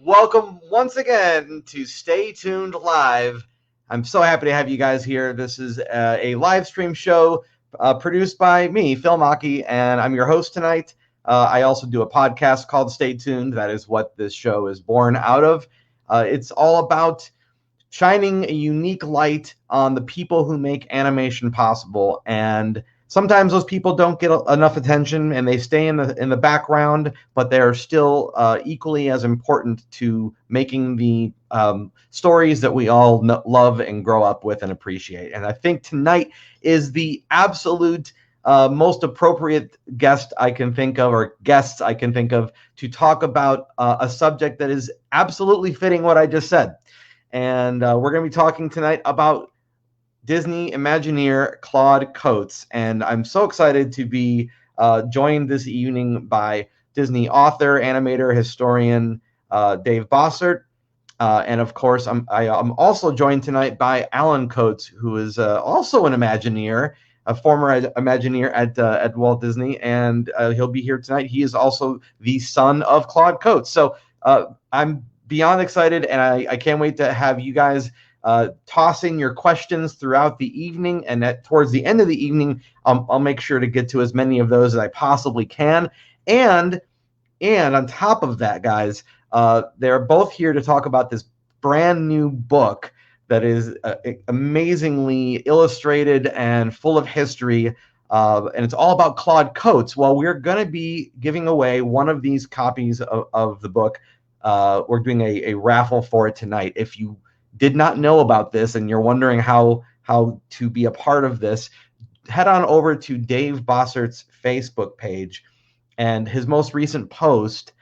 Welcome once again to Stay Tuned Live. I'm so happy to have you guys here. This is a live stream show produced by me, Phil Machi, and I'm your host tonight. I also do a podcast called Stay Tuned. That is what this show is born out of. It's all about shining a unique light on the people who make animation possible, and sometimes those people don't get enough attention and they stay in the background, but they're still equally as important to making the stories that we all love and grow up with and appreciate. And I think tonight is the absolute most appropriate guest I can think of, or guests I can think of, to talk about a subject that is absolutely fitting what I just said. And we're going to be talking tonight about Disney Imagineer Claude Coats. And I'm so excited to be joined this evening by Disney author, animator, historian Dave Bossert. And of course, I'm also joined tonight by Alan Coats, who is also an Imagineer, a former Imagineer at Walt Disney. And he'll be here tonight. He is also the son of Claude Coats. So I'm beyond excited, and I can't wait to have you guys tossing your questions throughout the evening, and towards the end of the evening, I'll make sure to get to as many of those as I possibly can. And on top of that, guys, they're both here to talk about this brand new book that is amazingly illustrated and full of history, and it's all about Claude Coats. Well, we're going to be giving away one of these copies of the book. We're doing a raffle for it tonight. If you did not know about this and you're wondering how to be a part of this, head on over to Dave Bossert's Facebook page, and his most recent post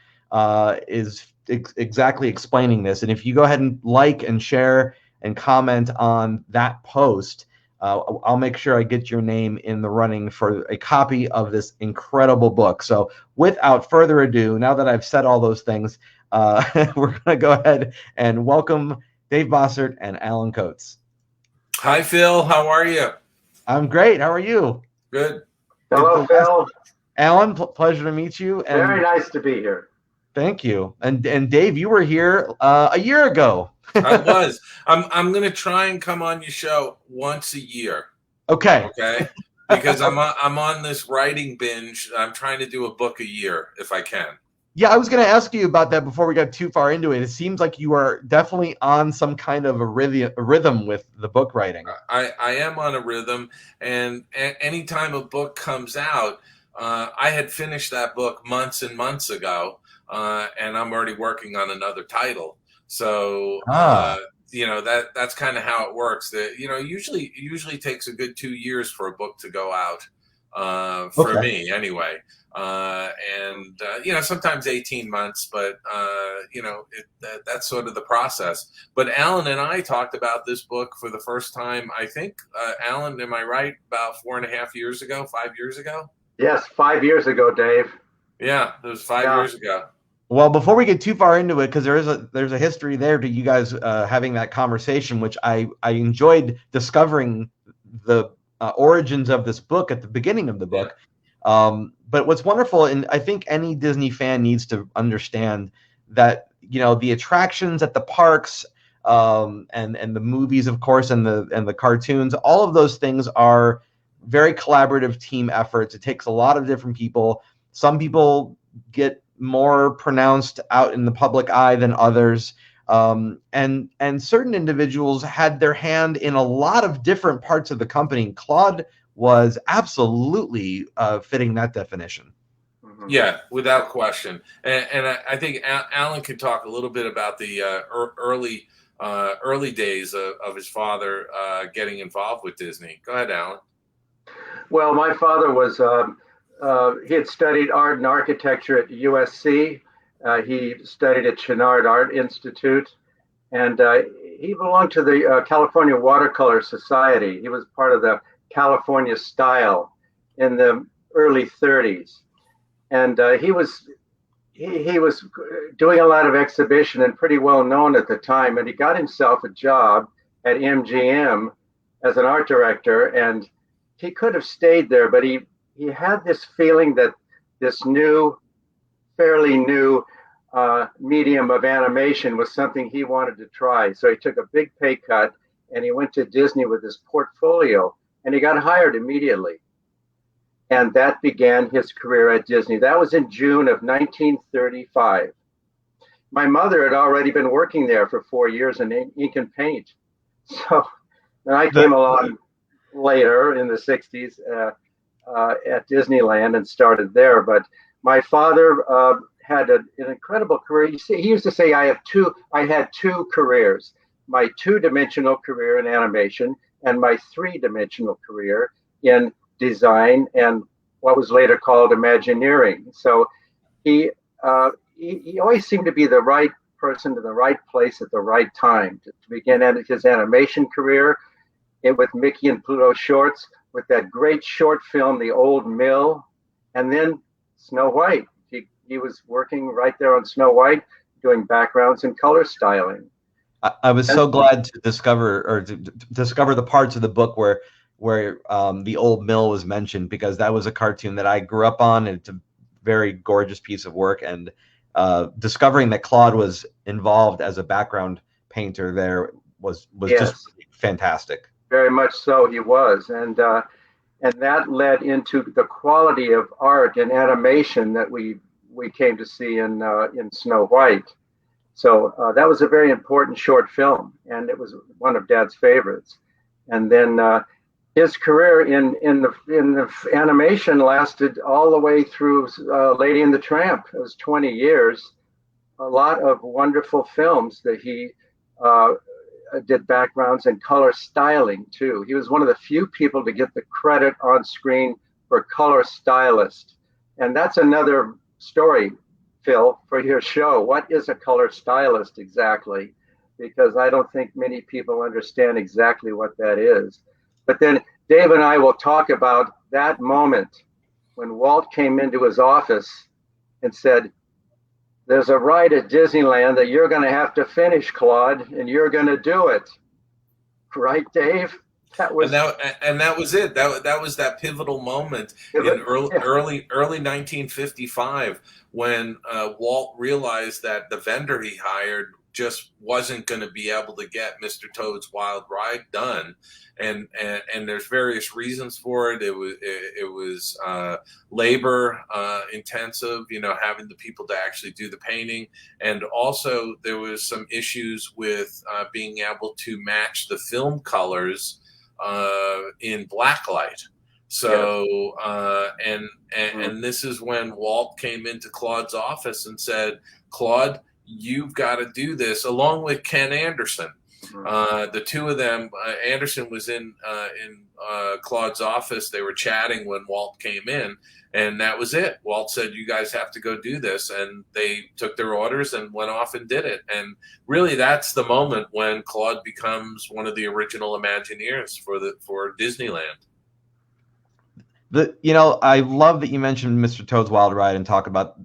is exactly explaining this. And if you go ahead and like and share and comment on that post, I'll make sure I get your name in the running for a copy of this incredible book. So without further ado, now that I've said all those things, we're going to go ahead and welcome Dave Bossert and Alan Coats. Hi, Phil. How are you? I'm great. How are you? Good. Hello, Phil. Alan, pleasure to meet you. And very nice to be here. Thank you. And Dave, you were here a year ago. I was. I'm going to try and come on your show once a year. Okay. Okay. because I'm on this writing binge. I'm trying to do a book a year if I can. Yeah, I was going to ask you about that before we got too far into it. It seems like you are definitely on some kind of a rhythm with the book writing. I am on a rhythm, and anytime a book comes out, I had finished that book months and months ago, and I'm already working on another title. So that's kind of how it works. That usually takes a good 2 years for a book to go out, for me anyway. Sometimes 18 months, but that's sort of the process. But Alan and I talked about this book for the first time, I think, Alan, am I right? About 4.5 years ago, 5 years ago? Yes, 5 years ago, Dave. Yeah, it was 5 years ago. Well, before we get too far into it, because there's a history there to you guys having that conversation, which I enjoyed discovering the origins of this book at the beginning of the book. Yeah. But what's wonderful, and I think any Disney fan needs to understand that, the attractions at the parks, and the movies, of course, and the cartoons, all of those things are very collaborative team efforts. It takes a lot of different people. Some people get more pronounced out in the public eye than others. And certain individuals had their hand in a lot of different parts of the company. Claude was absolutely fitting that definition. Yeah, without question. And I think Alan could talk a little bit about the early days of his father getting involved with Disney. Go ahead, Alan. Well, my father was, he had studied art and architecture at USC. He studied at Chenard Art Institute, and he belonged to the California Watercolor Society. He was part of the California Style in the early 30s. And he was doing a lot of exhibition and pretty well known at the time. And he got himself a job at MGM as an art director. And he could have stayed there, but he had this feeling that this fairly new medium of animation was something he wanted to try. So he took a big pay cut and he went to Disney with his portfolio, and he got hired immediately. And that began his career at Disney. That was in June of 1935. My mother had already been working there for 4 years in ink and paint. So then I came along later in the 60s at Disneyland and started there. But my father had an incredible career. He used to say, I had two careers, my two-dimensional career in animation and my three-dimensional career in design and what was later called Imagineering. So he always seemed to be the right person in the right place at the right time to begin his animation career with Mickey and Pluto shorts, with that great short film, The Old Mill, and then Snow White. He was working right there on Snow White, doing backgrounds and color styling. I was so glad to discover the parts of the book where the Old Mill was mentioned, because that was a cartoon that I grew up on, and it's a very gorgeous piece of work. And discovering that Claude was involved as a background painter there was just fantastic. Very much so, he was, and that led into the quality of art and animation that we came to see in Snow White. So that was a very important short film, and it was one of Dad's favorites. And then his career in the animation lasted all the way through Lady and the Tramp. It was 20 years. A lot of wonderful films that he did backgrounds and color styling too. He was one of the few people to get the credit on screen for color stylist. And that's another story, Phil, for your show. What is a color stylist exactly? Because I don't think many people understand exactly what that is. But then Dave and I will talk about that moment when Walt came into his office and said, there's a ride at Disneyland that you're going to have to finish, Claude, and you're going to do it. Right, Dave? That was it. That was that pivotal moment in early 1955 when Walt realized that the vendor he hired just wasn't going to be able to get Mr. Toad's Wild Ride done, and there's various reasons for it. It was labor intensive, having the people to actually do the painting, and also there was some issues with being able to match the film colors in blacklight. So, and this is when Walt came into Claude's office and said, Claude, you've got to do this, along with Ken Anderson. The two of them, Anderson was in Claude's office. They were chatting when Walt came in, and that was it. Walt said, you guys have to go do this. And they took their orders and went off and did it. And really, that's the moment when Claude becomes one of the original Imagineers for Disneyland. I love that you mentioned Mr. Toad's Wild Ride and talk about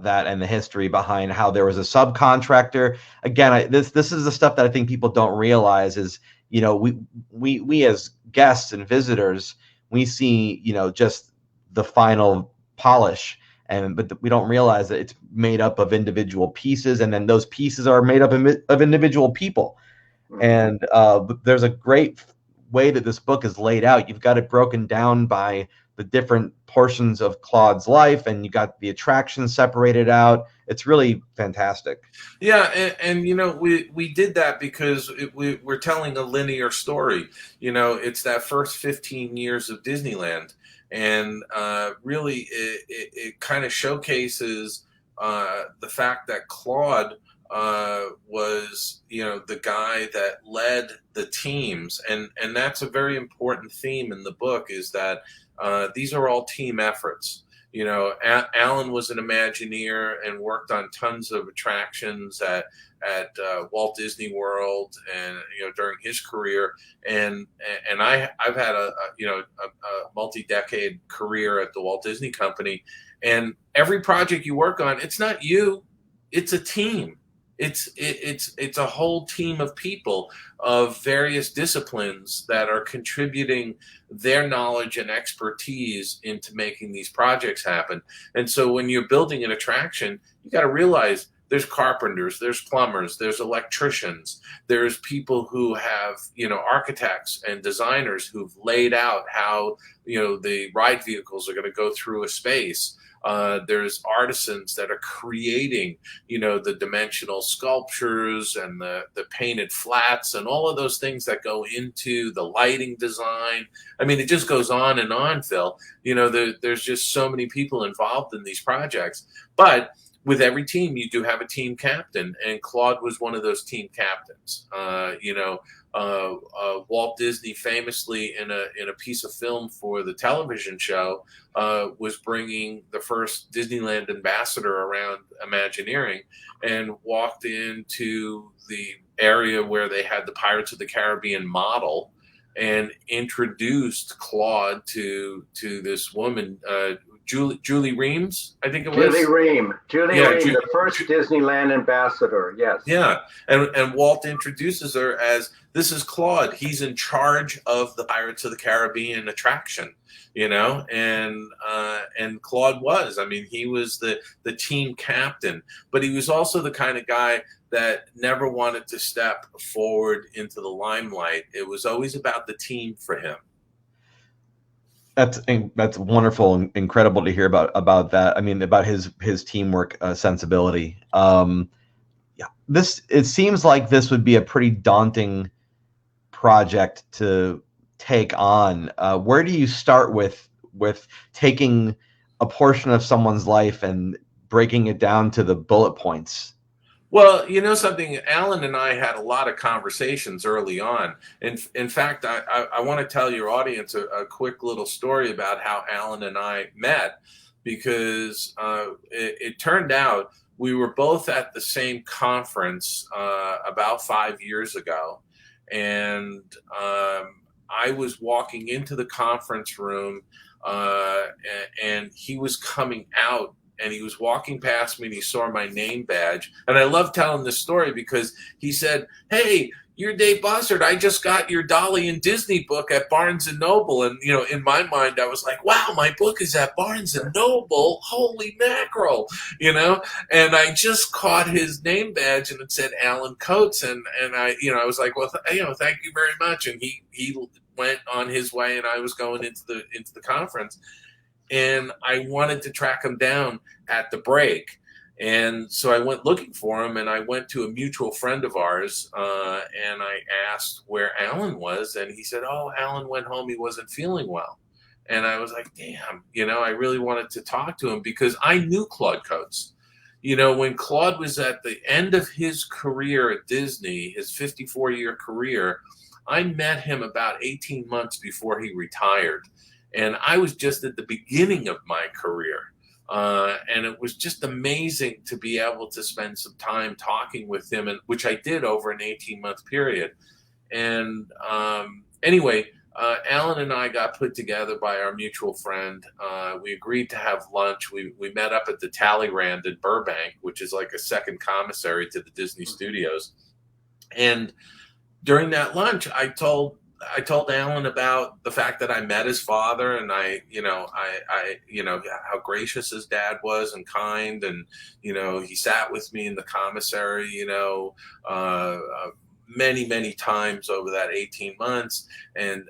that and the history behind how there was a subcontractor. Again, this is the stuff that I think people don't realize is, we as guests and visitors, we see, just the final polish, but we don't realize that it's made up of individual pieces, and then those pieces are made up of individual people. And there's a great way that this book is laid out. You've got it broken down by the different portions of Claude's life, and you got the attractions separated out. It's really fantastic. Yeah, and we did that because we're telling a linear story. It's that first 15 years of Disneyland, and really it kind of showcases the fact that Claude was the guy that led the teams, and that's a very important theme in the book, is that these are all team efforts. Alan was an Imagineer and worked on tons of attractions at Walt Disney World, and during his career, and I've had a multi-decade career at the Walt Disney Company, and every project you work on, it's not you, it's a team. It's a whole team of people of various disciplines that are contributing their knowledge and expertise into making these projects happen. And so when you're building an attraction, you got to realize there's carpenters, there's plumbers, there's electricians, there's people who have, architects and designers who've laid out how, the ride vehicles are going to go through a space. There's artisans that are creating, the dimensional sculptures and the painted flats and all of those things that go into the lighting design. I mean, it just goes on, Phil. There's just so many people involved in these projects. But with every team, you do have a team captain, and Claude was one of those team captains. Walt Disney famously, in a piece of film for the television show, was bringing the first Disneyland ambassador around Imagineering, and walked into the area where they had the Pirates of the Caribbean model, and introduced Claude to this woman, Julie Reams, I think it was. Julie Ream, the first Disneyland ambassador, yes. Yeah, and Walt introduces her as, this is Claude. He's in charge of the Pirates of the Caribbean attraction, and Claude was. I mean, he was the team captain, but he was also the kind of guy that never wanted to step forward into the limelight. It was always about the team for him. That's wonderful and incredible to hear about that. I mean, about his teamwork sensibility. It seems like this would be a pretty daunting project to take on. Where do you start with taking a portion of someone's life and breaking it down to the bullet points? Well, something, Alan and I had a lot of conversations early on. In fact, I want to tell your audience a quick little story about how Alan and I met, because it turned out we were both at the same conference about 5 years ago. And I was walking into the conference room, and he was coming out, and he was walking past me and he saw my name badge. And I love telling this story because he said, "Hey, you're Dave Bossert. I just got your Dolly and Disney book at Barnes and Noble." And, you know, in my mind, I was like, wow, my book is at Barnes and Noble. Holy mackerel, you know? And I just caught his name badge and it said Alan Coates. And I, you know, I was like, well, you know, thank you very much. And he went on his way and I was going into the conference. And I wanted to track him down at the break. And so I went looking for him, and I went to a mutual friend of ours, and I asked where Alan was, and he said, "Oh, Alan went home. He wasn't feeling well." And I was like, damn, you know, I really wanted to talk to him because I knew Claude Coates. You know, when Claude was at the end of his career at Disney, his 54-year career, I met him about 18 months before he retired. And I was just at the beginning of my career. And it was just amazing to be able to spend some time talking with him, and which I did over an 18-month period. And anyway, Alan and I got put together by our mutual friend. We agreed to have lunch. We met up at the Talleyrand in Burbank, which is like a second commissary to the Disney Studios. And during that lunch, I told Alan about the fact that I met his father, and I how gracious his dad was and kind, and you know, he sat with me in the commissary, you know, many times over that 18 months, and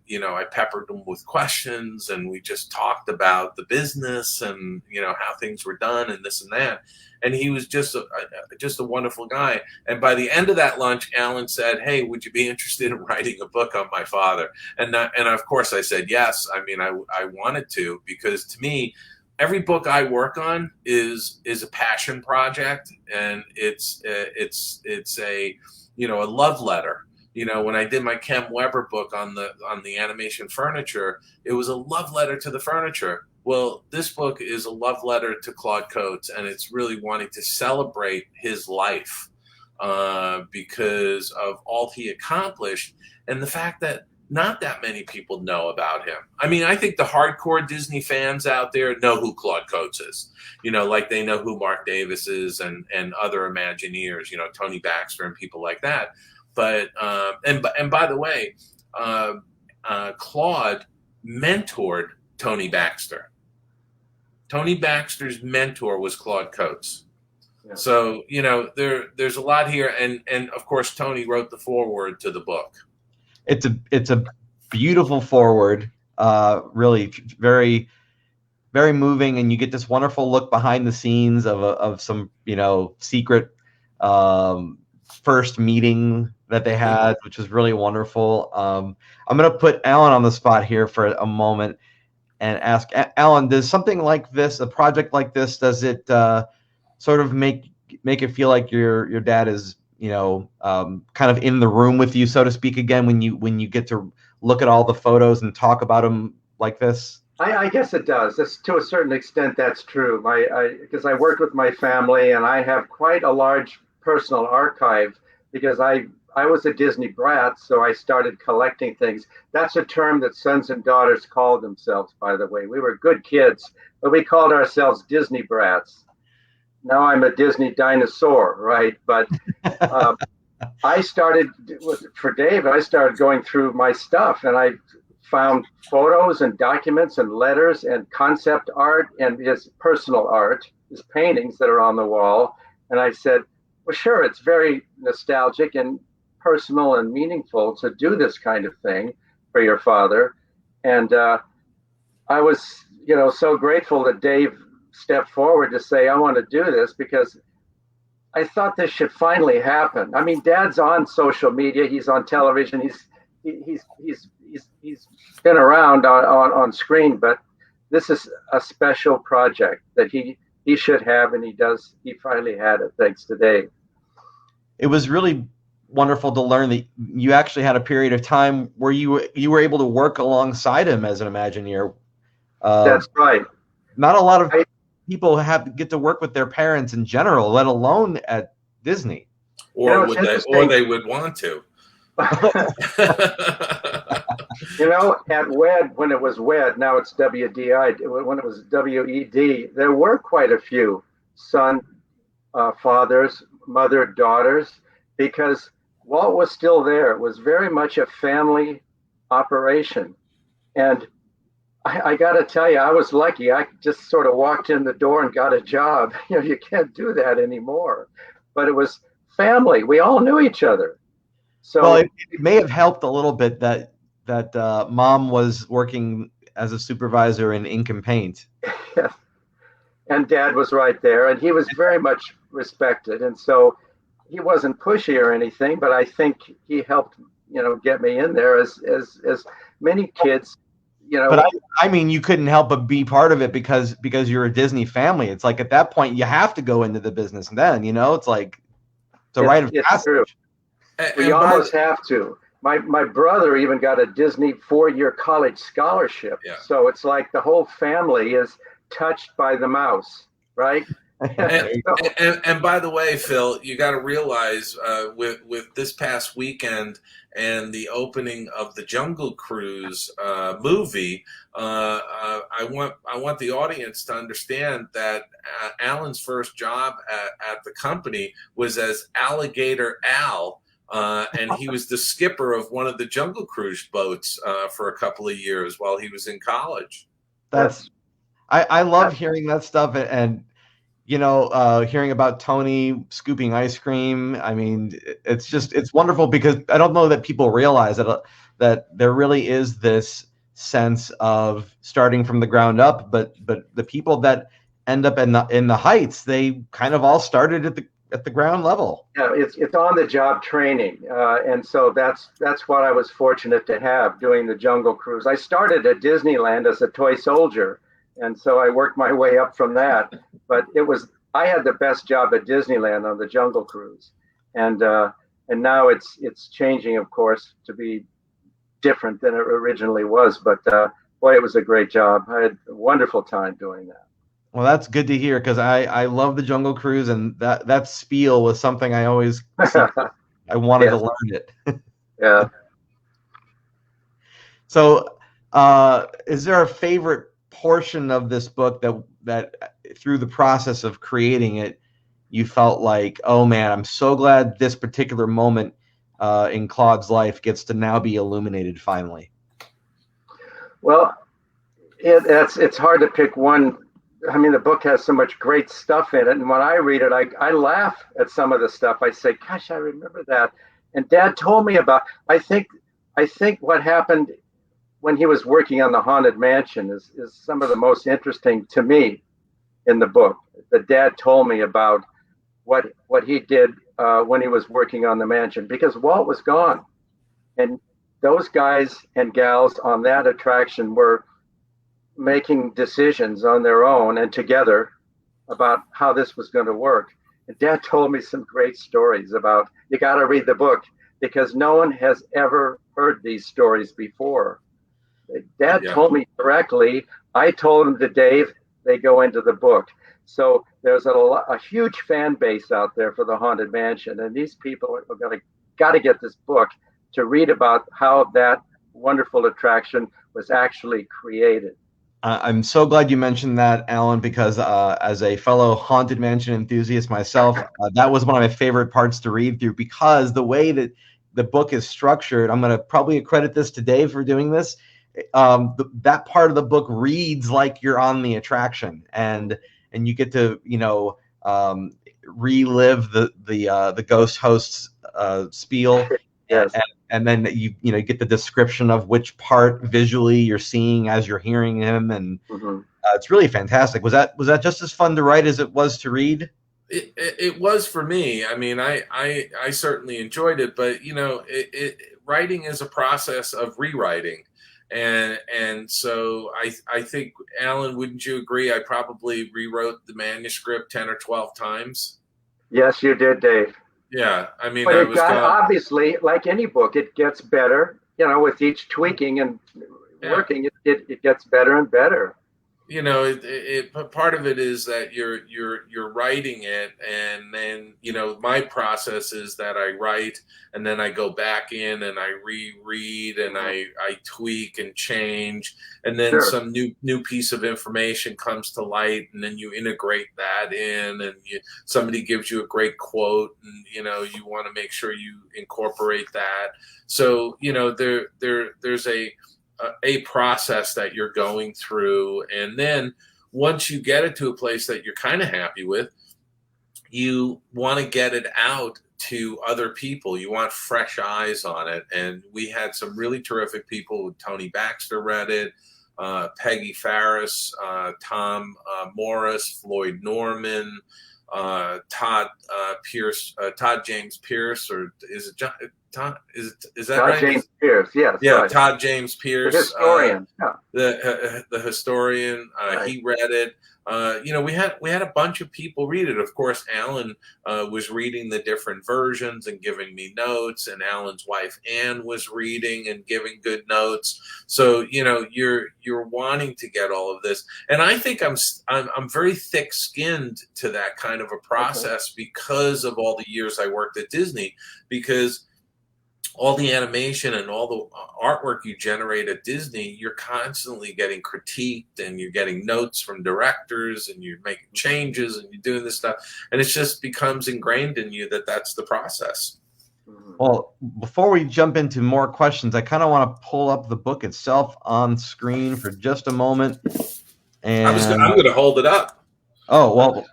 you know, I peppered him with questions, and we just talked about the business and, you know, how things were done and this and that. And he was just a wonderful guy. And by the end of that lunch, Alan said, "Hey, would you be interested in writing a book on my father?" And of course I said yes. I mean, I wanted to, because to me, every book I work on is a passion project, and it's a, you know, a love letter. You know, when I did my Kem Weber book on the animation furniture, it was a love letter to the furniture. Well, this book is a love letter to Claude Coates, and it's really wanting to celebrate his life because of all he accomplished, and the fact that not that many people know about him. I mean, I think the hardcore Disney fans out there know who Claude Coates is, you know, like they know who Mark Davis is and other Imagineers, you know, Tony Baxter and people like that. But and by the way, Claude mentored Tony Baxter. Tony Baxter's mentor was Claude Coates. Yeah. So, you know, there's a lot here, and of course Tony wrote the foreword to the book. It's a beautiful foreword, really very, very moving, and you get this wonderful look behind the scenes of some, you know, secret first meeting that they had, which was really wonderful. I'm going to put Alan on the spot here for a moment and ask Alan, does something like this, a project like this, does it sort of make it feel like your dad is, you know, kind of in the room with you, so to speak, again, when you get to look at all the photos and talk about him like this? I guess it does. That's, to a certain extent, that's true. Because I worked with my family, and I have quite a large personal archive, because I was a Disney brat, so I started collecting things. That's a term that sons and daughters called themselves, by the way. We were good kids, but we called ourselves Disney brats. Now I'm a Disney dinosaur, right? But I started, for Dave, I started going through my stuff, and I found photos and documents and letters and concept art and his personal art, his paintings that are on the wall. And I said, well, sure, it's very nostalgic and personal and meaningful to do this kind of thing for your father. And I was, you know, so grateful that Dave stepped forward to say, I want to do this, because I thought this should finally happen. I mean, Dad's on social media, he's on television, he's been around on screen, but this is a special project that he should have, and he finally had it, thanks to Dave. It was really wonderful to learn that you actually had a period of time where you were able to work alongside him as an Imagineer. That's right. Not a lot of people get to work with their parents in general, let alone at Disney. Or they would want to. You know, at WED, when it was WED, now it's WDI, when it was WED, there were quite a few son, fathers, mother, daughters, because Walt was still there. It was very much a family operation. And I got to tell you, I was lucky. I just sort of walked in the door and got a job. You know, you can't do that anymore. But it was family. We all knew each other. So, well, it may have helped a little bit that mom was working as a supervisor in ink and paint. yeah. And dad was right there, and he was very much respected. And so he wasn't pushy or anything, but I think he helped, get me in there as many kids, But I mean, you couldn't help but be part of it because you're a Disney family. It's like at that point you have to go into the business. And then it's like it's a rite of passage. True. We almost have to. My brother even got a Disney 4-year college scholarship. Yeah. So it's like the whole family is touched by the mouse, right? And by the way, Phil, you got to realize with this past weekend and the opening of the Jungle Cruise movie, I want the audience to understand that Alan's first job at the company was as Alligator Al. And he was the skipper of one of the Jungle Cruise boats for a couple of years while he was in college. I love hearing that stuff and hearing about Tony scooping ice cream. I mean, it's wonderful because I don't know that people realize that there really is this sense of starting from the ground up, but the people that end up in the heights, they kind of all started at the ground level. Yeah, it's on the job training, and so that's what I was fortunate to have doing the Jungle Cruise. I started at Disneyland as a toy soldier, and so I worked my way up from that. But I had the best job at Disneyland on the Jungle Cruise, and now it's changing, of course, to be different than it originally was. But boy, it was a great job. I had a wonderful time doing that. Well, that's good to hear because I love the Jungle Cruise, and that spiel was something I always I wanted to learn it. Yeah. So, is there a favorite portion of this book that through the process of creating it, you felt like, oh man, I'm so glad this particular moment in Claude's life gets to now be illuminated finally? Well, it's hard to pick one. I mean, the book has so much great stuff in it, and when I read it, I laugh at some of the stuff. I say, "Gosh, I remember that." And Dad told me about. I think what happened when he was working on the Haunted Mansion is some of the most interesting to me in the book. That Dad told me about what he did when he was working on the mansion, because Walt was gone, and those guys and gals on that attraction were making decisions on their own and together about how this was going to work. And Dad told me some great stories about, you got to read the book because no one has ever heard these stories before. Dad told me directly. I told him to Dave, they go into the book. So there's a huge fan base out there for the Haunted Mansion. And these people are got to get this book to read about how that wonderful attraction was actually created. I'm so glad you mentioned that, Alan, because as a fellow Haunted Mansion enthusiast myself, that was one of my favorite parts to read through, because the way that the book is structured, I'm going to probably accredit this to Dave for doing this. That part of the book reads like you're on the attraction, and you get to relive the ghost host's spiel. Yes. And then you get the description of which part visually you're seeing as you're hearing him, and it's really fantastic. Was that just as fun to write as it was to read? It was for me. I mean, I certainly enjoyed it, but writing is a process of rewriting, and so I think, Alan, wouldn't you agree? I probably rewrote the manuscript 10 or 12 times. Yes, you did, Dave. Yeah, I mean, but obviously, like any book, it gets better. With each tweaking and working, it gets better and better. you know, part of it is that you're writing it, and then, you know, my process is that I write, and then I go back in and I reread, and Mhm. I tweak and change, and then Sure. some new piece of information comes to light, and then you integrate that in, and somebody gives you a great quote, and you know, you want to make sure you incorporate that. So, you know, there's a process that you're going through, and then once you get it to a place that you're kind of happy with, you want to get it out to other people. You want fresh eyes on it, and we had some really terrific people. Tony Baxter read it, Peggy Farris, Tom Morris, Floyd Norman, Todd Pierce, Todd James Pierce, or is it John? Todd, is that Todd right? James Pierce. Yes, Yeah, right. Todd James The Pierce, historian. Yeah. the historian. Right. He read it. You know, we had a bunch of people read it. Of course, Alan was reading the different versions and giving me notes, and Alan's wife Anne was reading and giving good notes. So, you know, you're wanting to get all of this, and I think I'm very thick-skinned to that kind of a Okay. process because of all the years I worked at Disney, because all the animation and all the artwork you generate at Disney, you're constantly getting critiqued, and you're getting notes from directors, and you're making changes, and you're doing this stuff, and it just becomes ingrained in you that that's the process. Mhm. Well, before we jump into more questions, I kind of want to pull up the book itself on screen for just a moment. And I'm going to hold it up. oh well,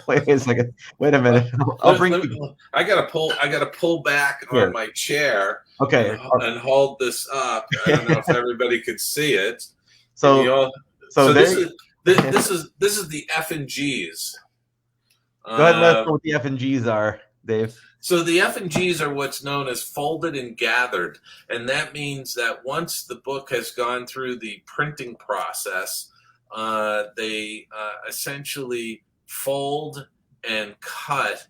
wait a second. Wait a minute. I'll bring you I got to pull back on here. my chair Okay. and hold this up. I don't know if everybody could see it. Can you So all? so So there. this is the F and G's. Go ahead and let us know what the F and G's are, Dave. So the F and G's are what's known as folded and gathered, and that means that once the book has gone through the printing process, they essentially fold and cut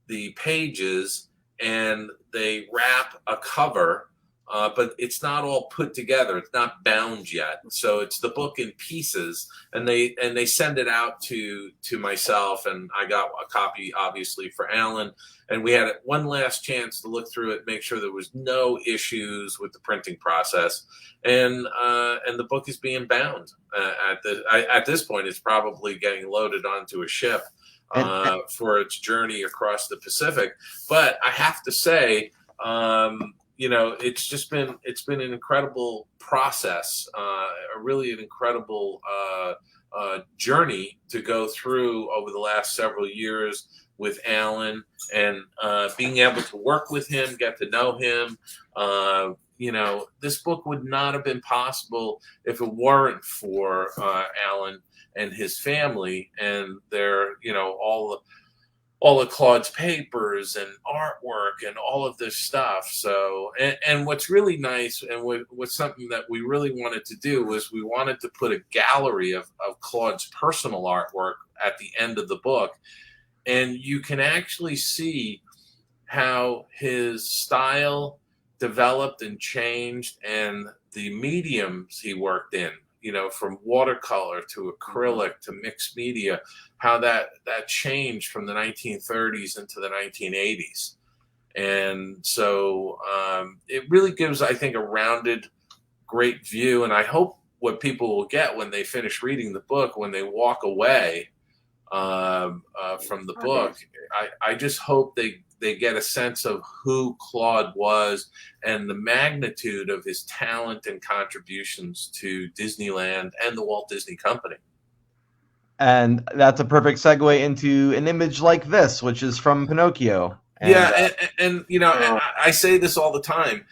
the pages, and they wrap a cover, but it's not all put together. It's not bound yet, so it's the book in pieces, and they send it out to myself, and I got a copy obviously for Alan, and we had one last chance to look through it, make sure there was no issues with the printing process, and the book is being bound at this point. It's probably getting loaded onto a ship And for its journey across the Pacific. But I have to say, you know, it's been an incredible process, really an incredible journey to go through over the last several years with Alan, and being able to work with him, get to know him. You know, this book would not have been possible if it weren't for Alan and his family, and their, you know, all of Claude's papers and artwork and all of this stuff. So, and what's really nice, and what's something that we really wanted to do, was we wanted to put a gallery of Claude's personal artwork at the end of the book. And you can actually see how his style developed and changed, and the mediums he worked in, you know, from watercolor to acrylic to mixed media, how that changed from the 1930s into the 1980s. And so it really gives, I think, a rounded, great view. And I hope what people will get when they finish reading the book, when they walk away from the book, I just hope they get a sense of who Claude was, and the magnitude of his talent and contributions to Disneyland and the Walt Disney Company. And that's a perfect segue into an image like this, which is from Pinocchio. And, Yeah, and you know, I say this all the time.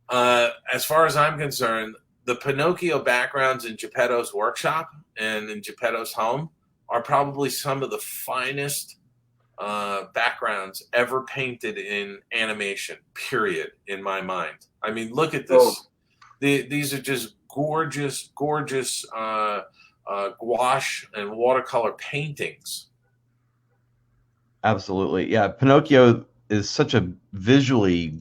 As far as I'm concerned, the Pinocchio backgrounds in Geppetto's workshop and in Geppetto's home are probably some of the finest backgrounds ever painted in animation, period, in my mind. I mean, look at this. Oh. These are just gorgeous, gorgeous gouache and watercolor paintings. Absolutely. Yeah, Pinocchio is such a visually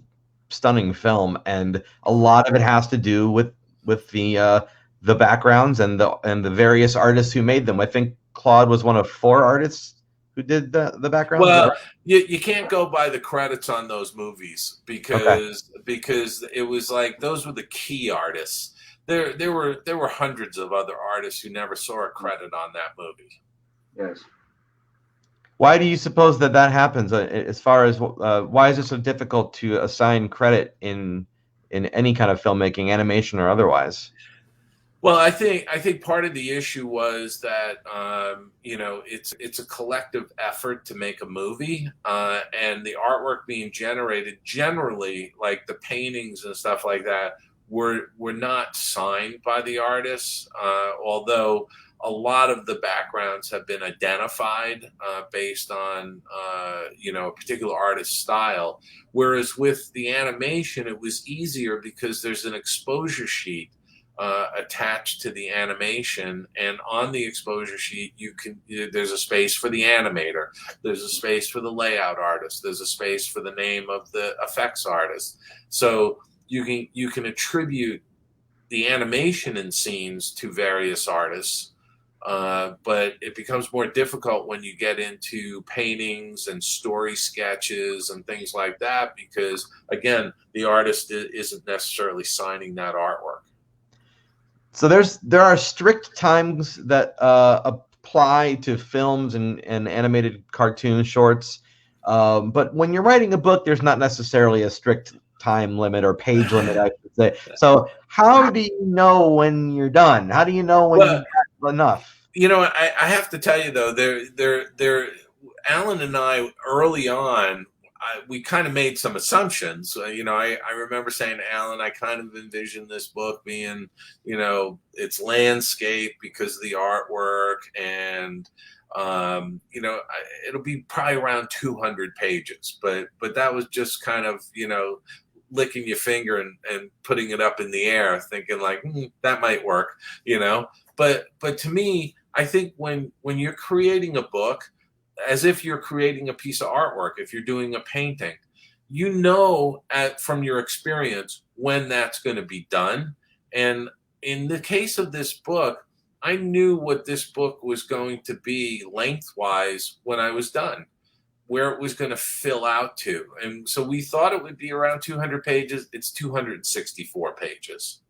stunning film, and a lot of it has to do with the the backgrounds and the various artists who made them. I think Claude was one of 4 artists who did the backgrounds. Is that Well, right? you can't go by the credits on those movies Okay. because it was like those were the key artists. There were hundreds of other artists who never saw a credit on that movie. Yes. Why do you suppose that happens? As far as why is it so difficult to assign credit in any kind of filmmaking, animation or otherwise? Well, I think part of the issue was that it's a collective effort to make a movie, and the artwork being generated generally, like the paintings and stuff like that, were not signed by the artists, although a lot of the backgrounds have been identified based on a particular artist's style. Whereas with the animation, it was easier because there's an exposure sheet attached to the animation, and on the exposure sheet there's a space for the animator, there's a space for the layout artist, there's a space for the name of the effects artist. So you can attribute the animation in scenes to various artists, but it becomes more difficult when you get into paintings and story sketches and things like that, because again, the artist isn't necessarily signing that artwork. So there are strict times that apply to films and animated cartoon shorts, but when you're writing a book, there's not necessarily a strict time limit or page limit, I should say. So how do you know when you're done? How do you know when Well, you've got enough? I have to tell you though, Alan and I early on, we kind of made some assumptions. I remember saying to Alan, I kind of envisioned this book being, it's landscape because of the artwork, and it'll be probably around 200 pages. But that was just kind of, licking your finger and putting it up in the air, thinking like that might work, But to me, I think when you're creating a book, as if you're creating a piece of artwork, if you're doing a painting, from your experience when that's going to be done. And in the case of this book, I knew what this book was going to be lengthwise when I was done, where it was going to fill out to. And so we thought it would be around 200 pages. It's 264 pages.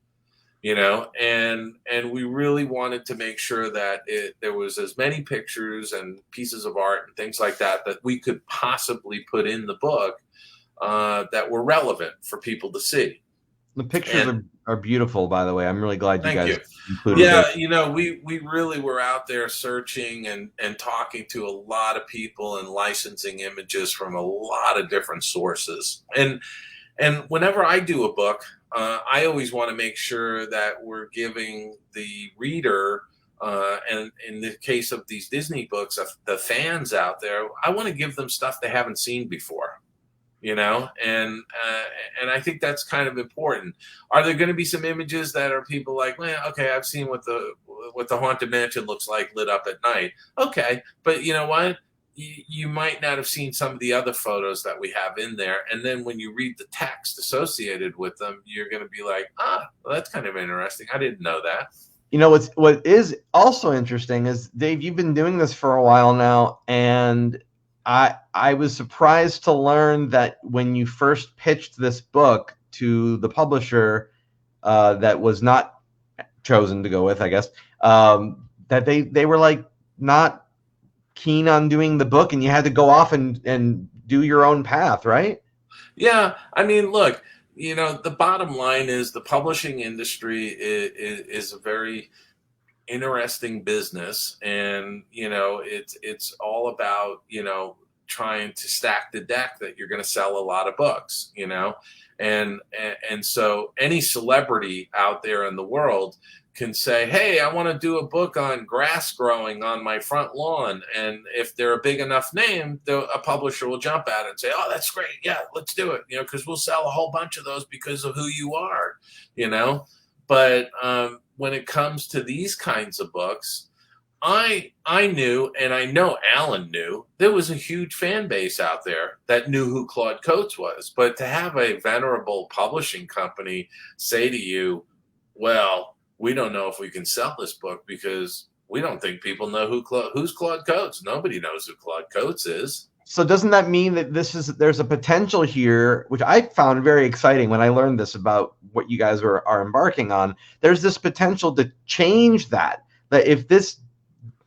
And we really wanted to make sure that there was as many pictures and pieces of art and things like that we could possibly put in the book that were relevant for people to see. The pictures are beautiful, by the way. I'm really glad you Thank guys you. included Yeah, we really were out there searching and talking to a lot of people and licensing images from a lot of different sources. And whenever I do a book, I always want to make sure that we're giving the reader, and in the case of these Disney books, the fans out there, I want to give them stuff they haven't seen before, and I think that's kind of important. Are there going to be some images that are people like, well, okay, I've seen what the Haunted Mansion looks like lit up at night. Okay, but you know what? You might not have seen some of the other photos that we have in there. And then when you read the text associated with them, you're going to be like, well, that's kind of interesting. I didn't know that. What is also interesting is, Dave, you've been doing this for a while now, and I was surprised to learn that when you first pitched this book to the publisher that was not chosen to go with, I guess, that they were like not keen on doing the book, and you had to go off and do your own path, right? Yeah, I mean, look, the bottom line is the publishing industry is a very interesting business, and it's all about trying to stack the deck that you're going to sell a lot of books, and so any celebrity out there in the world can say, hey, I want to do a book on grass growing on my front lawn. And if they're a big enough name, a publisher will jump at it and say, oh, that's great. Yeah, let's do it. Because we'll sell a whole bunch of those because of who you are, But when it comes to these kinds of books, I knew, and I know Alan knew, there was a huge fan base out there that knew who Claude Coates was. But to have a venerable publishing company say to you, well, we don't know if we can sell this book because we don't think people know who's Claude Coates. Nobody knows who Claude Coates is. So doesn't that mean that there's a potential here, which I found very exciting when I learned this about what you guys are embarking on? There's this potential to change that if this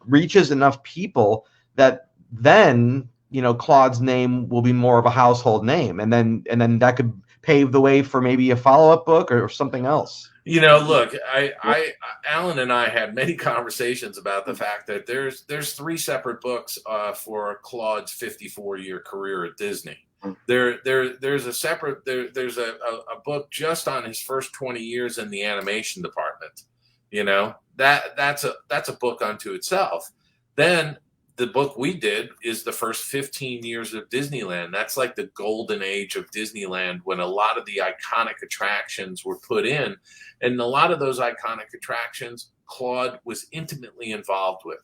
reaches enough people, that then, Claude's name will be more of a household name, and then that could pave the way for maybe a follow-up book or something else. Look, Alan and I had many conversations about the fact that there's 3 separate books for Claude's 54-year career at Disney. There's a book just on his first 20 years in the animation department. That's a book unto itself. Then the book we did is the first 15 years of Disneyland. That's like the golden age of Disneyland, when a lot of the iconic attractions were put in. And a lot of those iconic attractions, Claude was intimately involved with.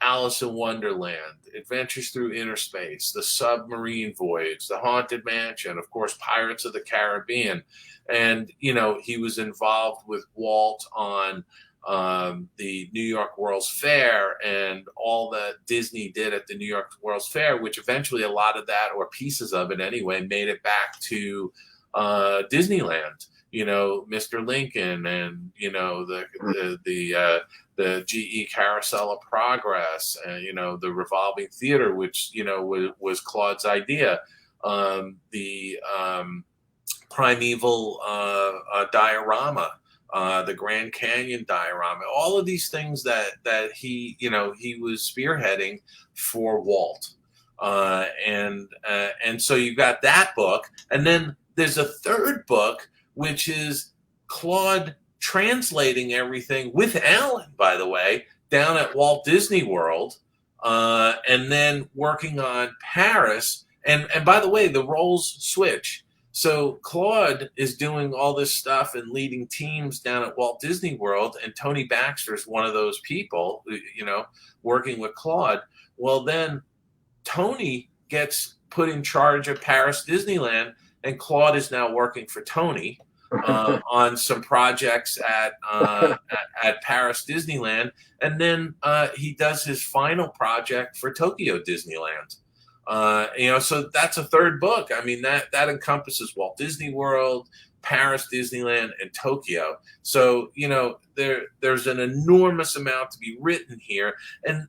Alice in Wonderland, Adventures Through Inner Space, the Submarine Voyage, the Haunted Mansion, of course, Pirates of the Caribbean. And, he was involved with Walt on the New York World's Fair and all that Disney did at the New York World's Fair, which eventually a lot of that, or pieces of it anyway, made it back to Disneyland. Mr. Lincoln and the GE Carousel of Progress, and the revolving theater, which was Claude's idea. The primeval diorama. The Grand Canyon diorama, all of these things that he was spearheading for Walt, and so you've got that book, and then there's a third book which is Claude translating everything with Alan, by the way, down at Walt Disney World, and then working on Paris, and by the way, the roles switch. So Claude is doing all this stuff and leading teams down at Walt Disney World, and Tony Baxter is one of those people, working with Claude. Well, then Tony gets put in charge of Paris Disneyland, and Claude is now working for Tony on some projects at Paris Disneyland, and then he does his final project for Tokyo Disneyland. So that's a third book. I mean, that encompasses Walt Disney World, Paris, Disneyland, and Tokyo. So, there's an enormous amount to be written here. And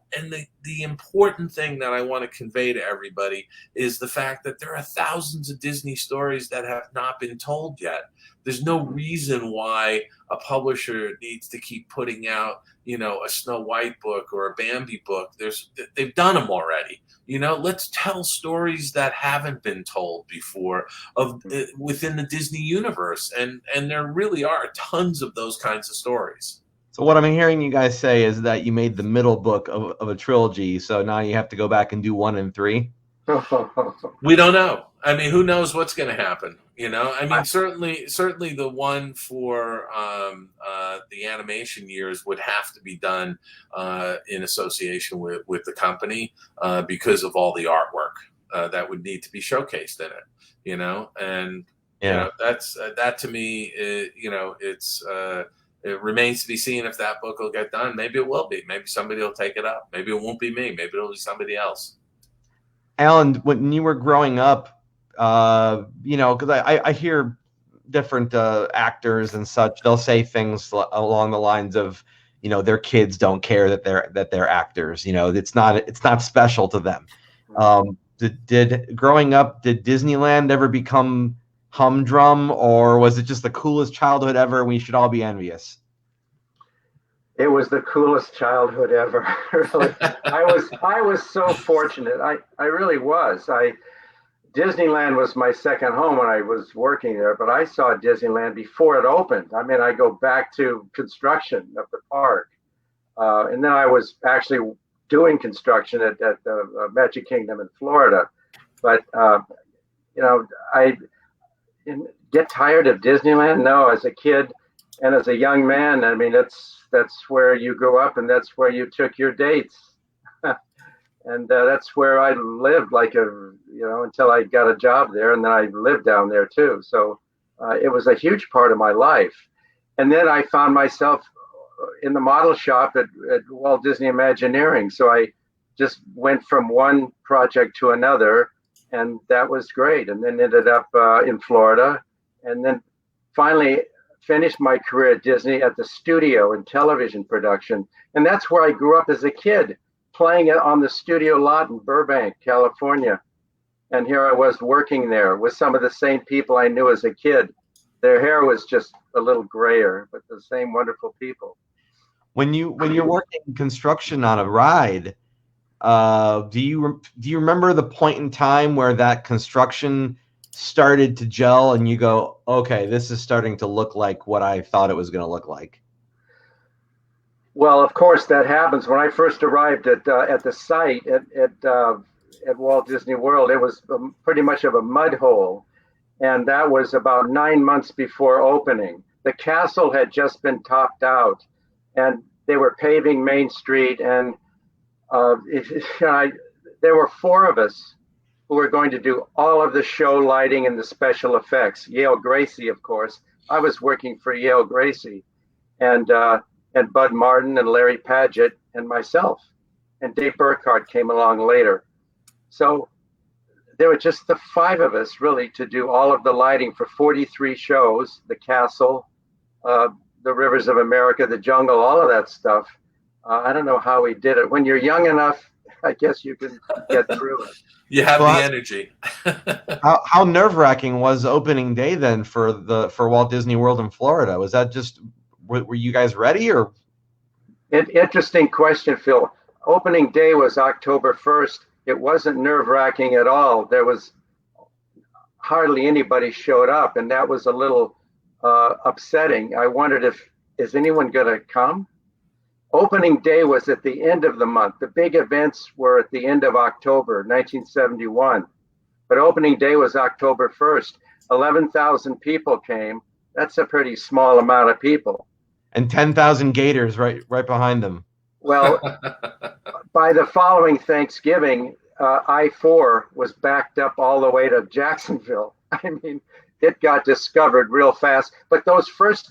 the important thing that I want to convey to everybody is the fact that there are thousands of Disney stories that have not been told yet. There's no reason why a publisher needs to keep putting out, a Snow White book or a Bambi book. They've done them already. Let's tell stories that haven't been told before within the Disney universe. And there really are tons of those kinds of stories. So what I'm hearing you guys say is that you made the middle book of a trilogy. So now you have to go back and do 1 and 3. We don't know. I mean, who knows what's going to happen? Certainly the one for the animation years would have to be done in association with the company because of all the artwork that would need to be showcased in it. And that's that to me. It remains to be seen if that book will get done. Maybe it will be. Maybe somebody will take it up. Maybe it won't be me. Maybe it'll be somebody else. Alan, when you were growing up, because I hear different actors and such, they'll say things along the lines of, their kids don't care that they're actors. It's not special to them. Did growing up, did Disneyland ever become humdrum, or was it just the coolest childhood ever? We should all be envious. It was the coolest childhood ever. Really, I was so fortunate. I really was. Disneyland was my second home when I was working there, but I saw Disneyland before it opened. I mean, I go back to construction of the park, and then I was actually doing construction at the Machi Kingdom in Florida. But I didn't get tired of Disneyland. No, as a kid and as a young man, I mean, that's where you grew up, and that's where you took your dates. And that's where I lived, until I got a job there, and then I lived down there too. So it was a huge part of my life. And then I found myself in the model shop at Walt Disney Imagineering. So I just went from one project to another, and that was great. And then ended up in Florida, and then finally finished my career at Disney at the studio in television production. And that's where I grew up as a kid, playing it on the studio lot in Burbank, California. And here I was working there with some of the same people I knew as a kid. Their hair was just a little grayer, but the same wonderful people. When you're working construction on a ride, do you remember the point in time where that construction started to gel and you go, okay, this is starting to look like what I thought it was going to look like? Well, of course, that happens. When I first arrived at the site at Walt Disney World, it was pretty much of a mud hole, and that was about 9 months before opening. The castle had just been topped out, and they were paving Main Street, and there were 4 of us who were going to do all of the show lighting and the special effects. Yale Gracie, of course. I was working for Yale Gracie, and Bud Martin and Larry Paget and myself. And Dave Burkhart came along later. So there were just the 5 of us really to do all of the lighting for 43 shows, the castle, the Rivers of America, the jungle, all of that stuff. I don't know how we did it. When you're young enough, I guess you can get through it. You have the energy. How nerve-wracking was opening day then for Walt Disney World in Florida? Was that just, were you guys ready, or? Interesting question, Phil. Opening day was October 1st. It wasn't nerve-wracking at all. There was hardly anybody showed up, and that was a little upsetting. I wondered is anyone going to come? Opening day was at the end of the month. The big events were at the end of October, 1971. But opening day was October 1st. 11,000 people came. That's a pretty small amount of people. And 10,000 gators right behind them. Well, by the following Thanksgiving, I-4 was backed up all the way to Jacksonville. I mean, it got discovered real fast. But those first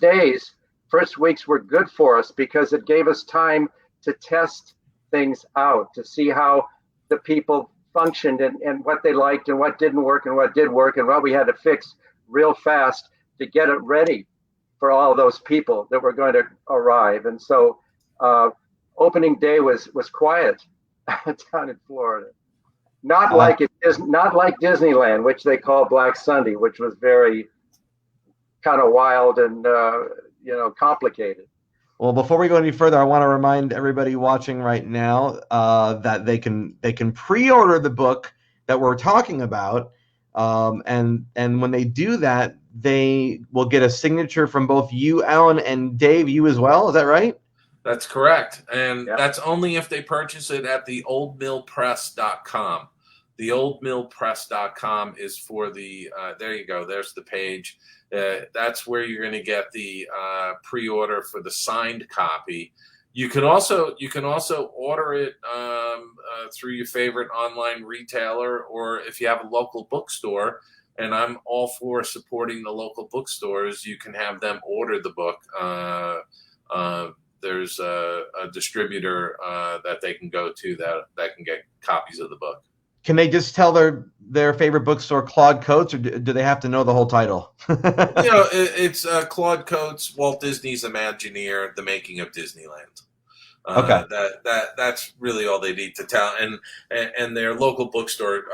weeks were good for us because it gave us time to test things out, to see how the people functioned and what they liked and what didn't work and what did work and what we had to fix real fast to get it ready for all those people that were going to arrive. And so opening day was quiet down in Florida. Not like Disneyland, which they call Black Sunday, which was very kind of wild and complicated. Well, before we go any further, I want to remind everybody watching right now that they can pre-order the book that we're talking about, and when they do that, they will get a signature from both you, Alan, and Dave. You as well. Is that right? That's correct, and that's only if they purchase it at the oldmillpress.com. The oldmillpress.com is for the. There you go. There's the page. That's where you're going to get the pre-order for the signed copy. You can also order it through your favorite online retailer, or if you have a local bookstore. And I'm all for supporting the local bookstores. You can have them order the book. There's a distributor that they can go to that can get copies of the book. Can they just tell their favorite bookstore Claude Coates, or do they have to know the whole title? It's Claude Coates, Walt Disney's Imagineer, The Making of Disneyland. Okay. That's really all they need to tell. And their local bookstore,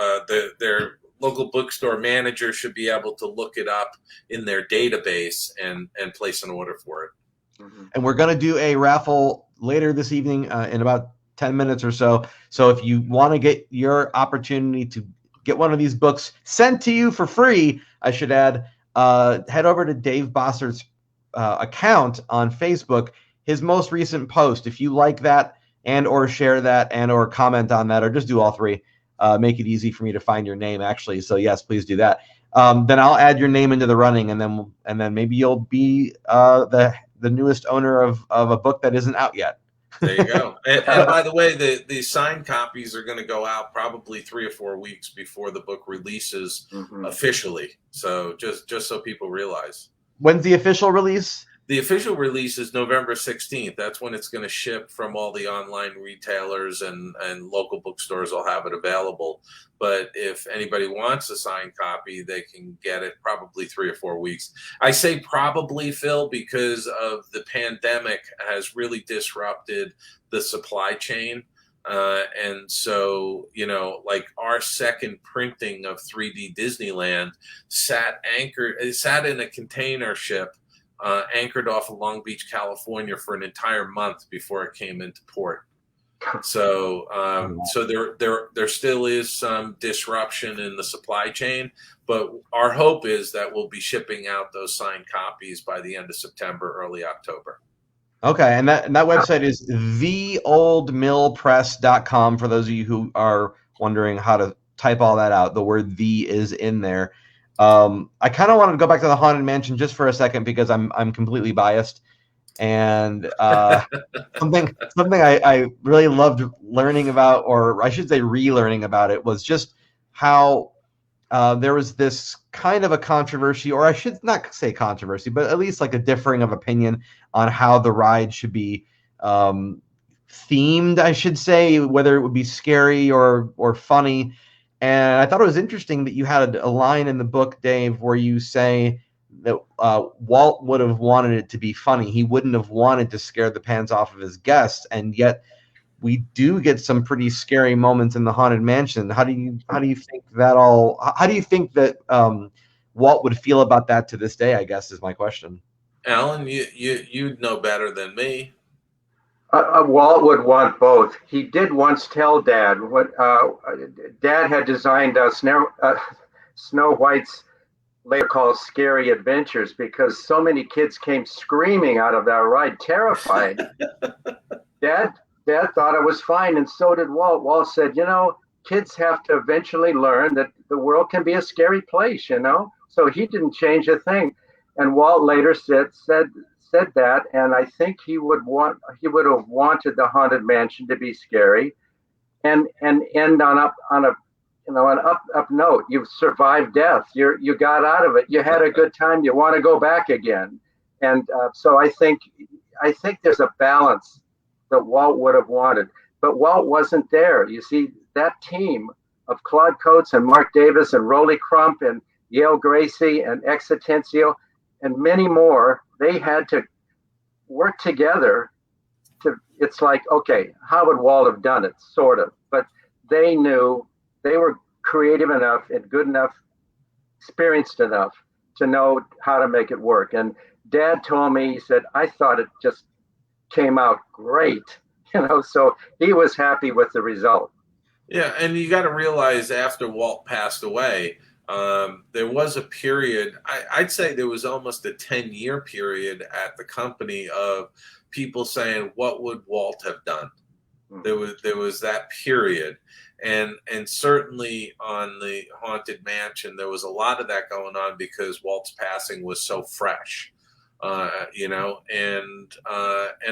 their local bookstore manager should be able to look it up in their database and place an order for it. Mm-hmm. And we're going to do a raffle later this evening in about 10 minutes or so. So if you want to get your opportunity to get one of these books sent to you for free, I should add, head over to Dave Bossert's account on Facebook, his most recent post. If you like that and or share that and or comment on that, or just do all three, make it easy for me to find your name, actually. So yes, please do that. Then I'll add your name into the running, and then maybe you'll be the newest owner of a book that isn't out yet. There you go. And by the way, the signed copies are going to go out probably 3 or 4 weeks before the book releases officially. So just so people realize. When's the official release? The official release is November 16th. That's when it's going to ship from all the online retailers, and local bookstores will have it available. But if anybody wants a signed copy, they can get it probably 3 or 4 weeks. I say probably, Phil, because of the pandemic has really disrupted the supply chain. And so, like our second printing of 3D Disneyland sat in a container ship, anchored off of Long Beach, California for an entire month before it came into port. So, there still is some disruption in the supply chain, but our hope is that we'll be shipping out those signed copies by the end of September, early October. Okay, and that website is theoldmillpress.com for those of you who are wondering how to type all that out. The word "the" is in there. I kind of wanted to go back to the Haunted Mansion just for a second because I'm completely biased, and something I really loved learning about, or I should say relearning about it, was just how there was this kind of a controversy, or I should not say controversy, but at least like a differing of opinion on how the ride should be themed, I should say, whether it would be scary or funny. And I thought it was interesting that you had a line in the book, Dave, where you say that Walt would have wanted it to be funny. He wouldn't have wanted to scare the pants off of his guests, and yet we do get some pretty scary moments in the Haunted Mansion. How do you think that how do you think that Walt would feel about that to this day, I guess, is my question. Alan, you'd know better than me. Walt would want both. He did once tell Dad what Dad had designed Snow White's later called Scary Adventures because so many kids came screaming out of that ride, terrified. Dad thought it was fine, and so did Walt. Walt said, kids have to eventually learn that the world can be a scary place, So he didn't change a thing. And Walt later said that, and I think he would have wanted the Haunted Mansion to be scary, and end on an up note. You've survived death. You got out of it. You had a good time. You want to go back again, and so I think there's a balance that Walt would have wanted, but Walt wasn't there. You see, that team of Claude Coates and Mark Davis and Rolly Crump and Yale Gracie and Exitencio and many more, they had to work together it's like, okay, how would Walt have done it? Sort of. But they knew, they were creative enough and good enough, experienced enough to know how to make it work. And Dad told me, he said, I thought it just came out great, so he was happy with the result. Yeah, and you got to realize after Walt passed away, there was a period, I'd say there was almost a 10-year period at the company of people saying, what would Walt have done? Mm-hmm. There was that period. And certainly on the Haunted Mansion, there was a lot of that going on because Walt's passing was so fresh. And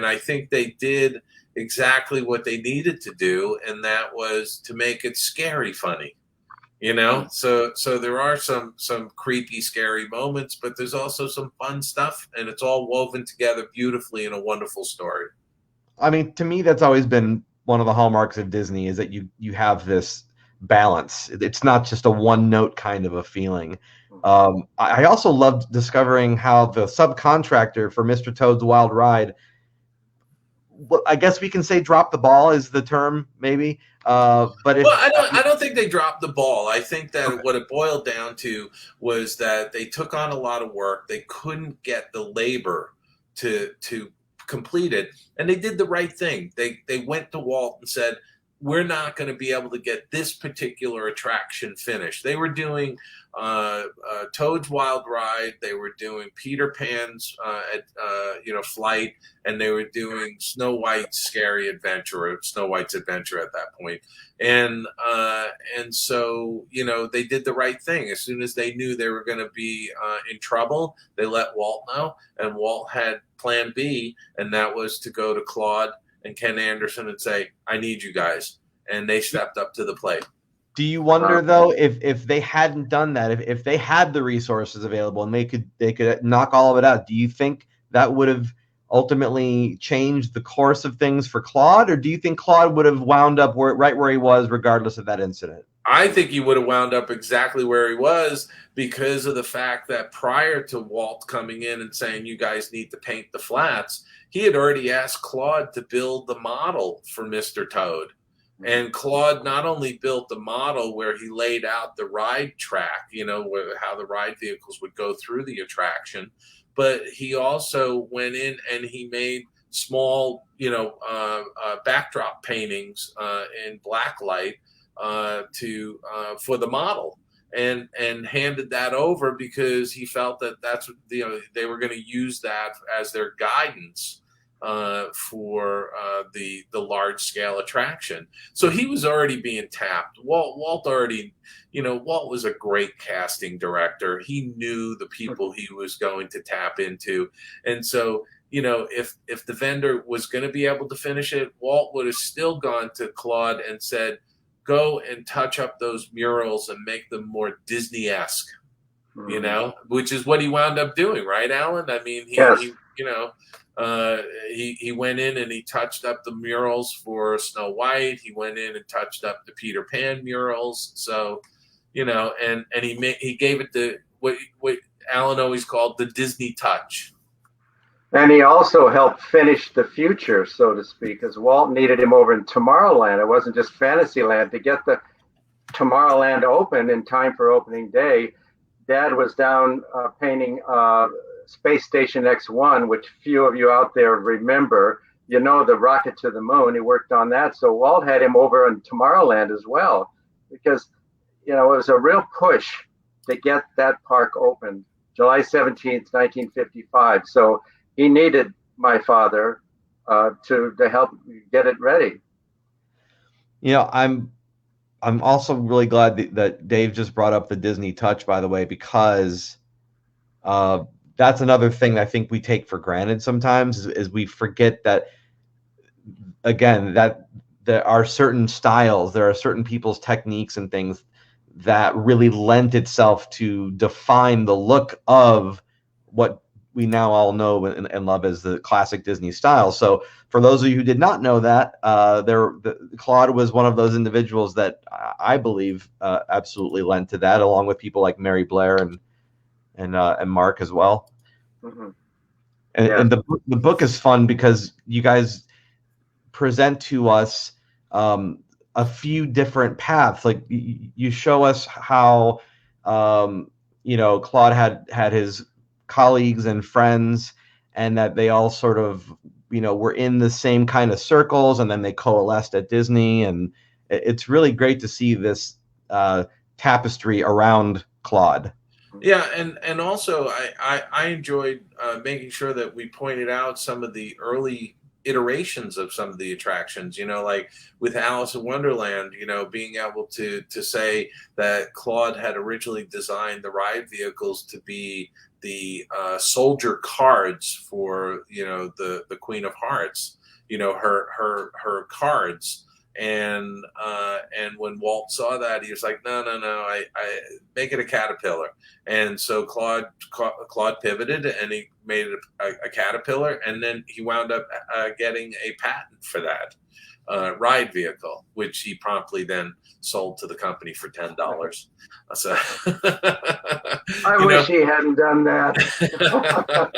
I think they did exactly what they needed to do, and that was to make it scary funny. So there are some creepy, scary moments, but there's also some fun stuff, and it's all woven together beautifully in a wonderful story. I mean, to me, that's always been one of the hallmarks of Disney, is that you have this balance. It's not just a one-note kind of a feeling. I also loved discovering how the subcontractor for Mr. Toad's Wild Ride, I guess we can say drop the ball is the term, maybe. But I don't think they dropped the ball. I think that what it boiled down to was that they took on a lot of work. They couldn't get the labor to complete it, and they did the right thing. They went to Walt and said, we're not going to be able to get this particular attraction finished. They were doing Toad's Wild Ride. They were doing Peter Pan's flight, and they were doing Snow White's Scary Adventure, or Snow White's Adventure at that point. And so they did the right thing. As soon as they knew they were going to be in trouble, they let Walt know, and Walt had Plan B, and that was to go to Claude and Ken Anderson and say, I need you guys. And they stepped up to the plate. Do you wonder, though, if they hadn't done that, if they had the resources available and they could knock all of it out, do you think that would have ultimately changed the course of things for Claude, or do you think Claude would have wound up right where he was regardless of that incident? I think he would have wound up exactly where he was because of the fact that prior to Walt coming in and saying, you guys need to paint the flats, he had already asked Claude to build the model for Mr. Toad. And Claude not only built the model where he laid out the ride track, how the ride vehicles would go through the attraction, but he also went in and he made small, backdrop paintings in black light for the model, and handed that over because he felt that that's what they were going to use that as their guidance for the large scale attraction. So he was already being tapped. Walt already, Walt was a great casting director. He knew the people he was going to tap into, and so if the vendor was going to be able to finish it, Walt would have still gone to Claude and said, go and touch up those murals and make them more Disney-esque, which is what he wound up doing, right, Alan? I mean, he went in and he touched up the murals for Snow White. He went in and touched up the Peter Pan murals. So, and he gave it the what Alan always called the Disney touch. And he also helped finish the future, so to speak, as Walt needed him over in Tomorrowland. It wasn't just Fantasyland. To get the Tomorrowland open in time for opening day, Dad was down painting Space Station X-1, which few of you out there remember. The rocket to the moon. He worked on that. So Walt had him over in Tomorrowland as well, because, it was a real push to get that park opened, July 17th, 1955. So he needed my father to help get it ready. I'm also really glad that Dave just brought up the Disney touch, by the way, because that's another thing I think we take for granted sometimes is we forget that, again, that there are certain styles, there are certain people's techniques and things that really lent itself to define the look of what we now all know and love as the classic Disney style. So for those of you who did not know that, Claude was one of those individuals that I believe absolutely lent to that, along with people like Mary Blair and Mark as well. Mm-hmm. And the book is fun because you guys present to us a few different paths. Like you show us how Claude had his colleagues and friends, and that they all sort of were in the same kind of circles, and then they coalesced at Disney, and it's really great to see this tapestry around Claude. Yeah, and also I enjoyed making sure that we pointed out some of the early iterations of some of the attractions, like with Alice in Wonderland, being able to say that Claude had originally designed the ride vehicles to be the soldier cards for the Queen of Hearts, her cards, and when Walt saw that, he was like, no, I make it a caterpillar. And so Claude pivoted and he made it a caterpillar, and then he wound up getting a patent for that ride vehicle, which he promptly then sold to the company for $10. So I wish he hadn't done that.